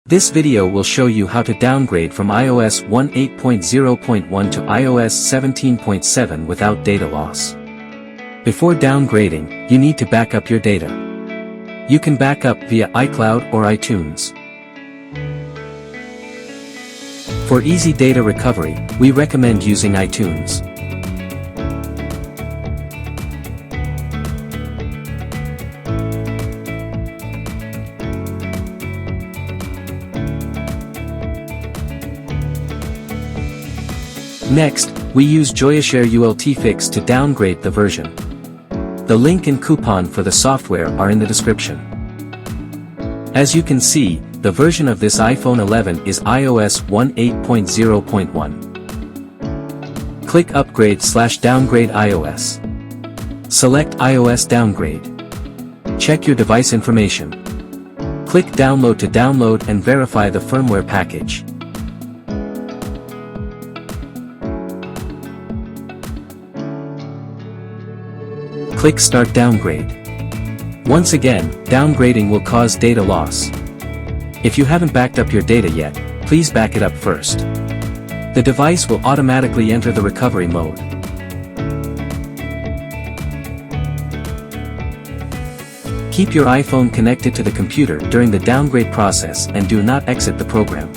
This video will show you how to downgrade from iOS 18.0.1 to iOS 17.7 without data loss. Before downgrading, you need to back up your data. You can back up via iCloud or iTunes. For easy data recovery, we recommend using iTunes. Next, we use Joyoshare ULT-Fix to downgrade the version. The link and coupon for the software are in the description. As you can see, the version of this iPhone 11 is iOS 18.0.1. Click Upgrade/Downgrade iOS. Select iOS Downgrade. Check your device information. Click Download to download and verify the firmware package. Click Start Downgrade. Once again, downgrading will cause data loss. If you haven't backed up your data yet, please back it up first. The device will automatically enter the recovery mode. Keep your iPhone connected to the computer during the downgrade process and do not exit the program.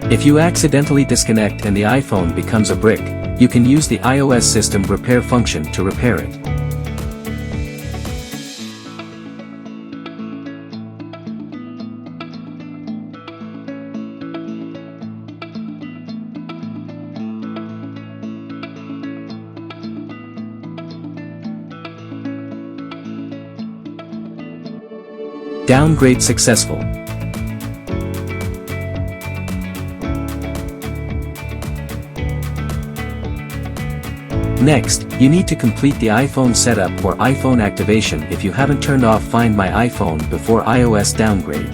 If you accidentally disconnect and the iPhone becomes a brick, you can use the iOS system repair function to repair it. Downgrade successful. Next, you need to complete the iPhone setup or iPhone activation if you haven't turned off Find My iPhone before iOS downgrade.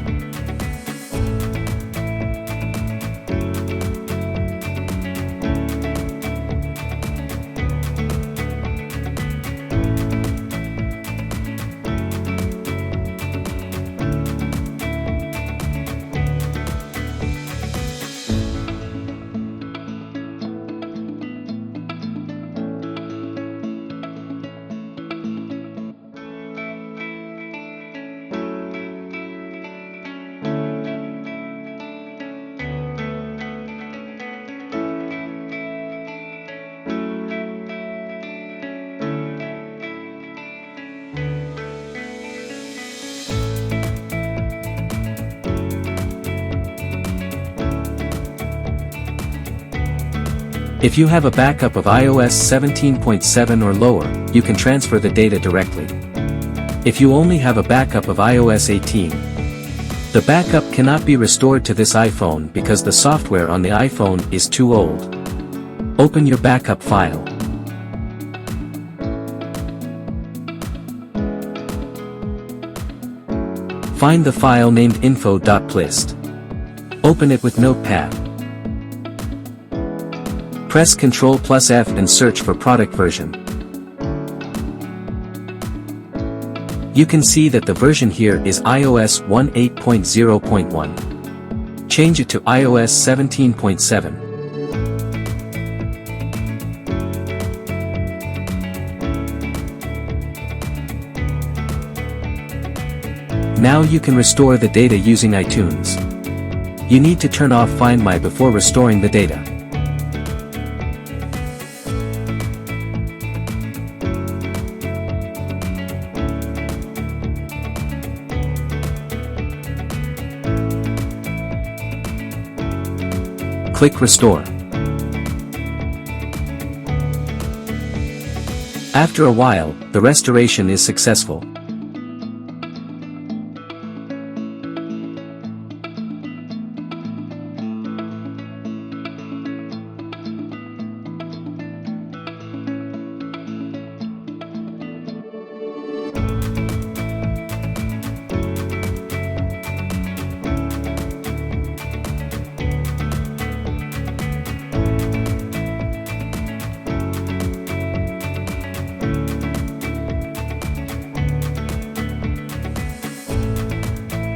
If you have a backup of iOS 17.7 or lower, you can transfer the data directly. If you only have a backup of iOS 18, the backup cannot be restored to this iPhone because the software on the iPhone is too old. Open your backup file. Find the file named info.plist. Open it with Notepad. Press Ctrl+F and search for product version. You can see that the version here is iOS 18.0.1. Change it to iOS 17.7. Now you can restore the data using iTunes. You need to turn off Find My before restoring the data. Click Restore. After a while, the restoration is successful.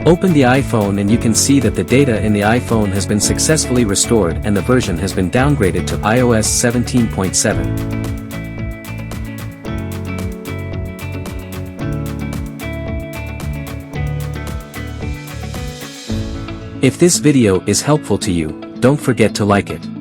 Open the iPhone and you can see that the data in the iPhone has been successfully restored and the version has been downgraded to iOS 17.7. If this video is helpful to you, don't forget to like it.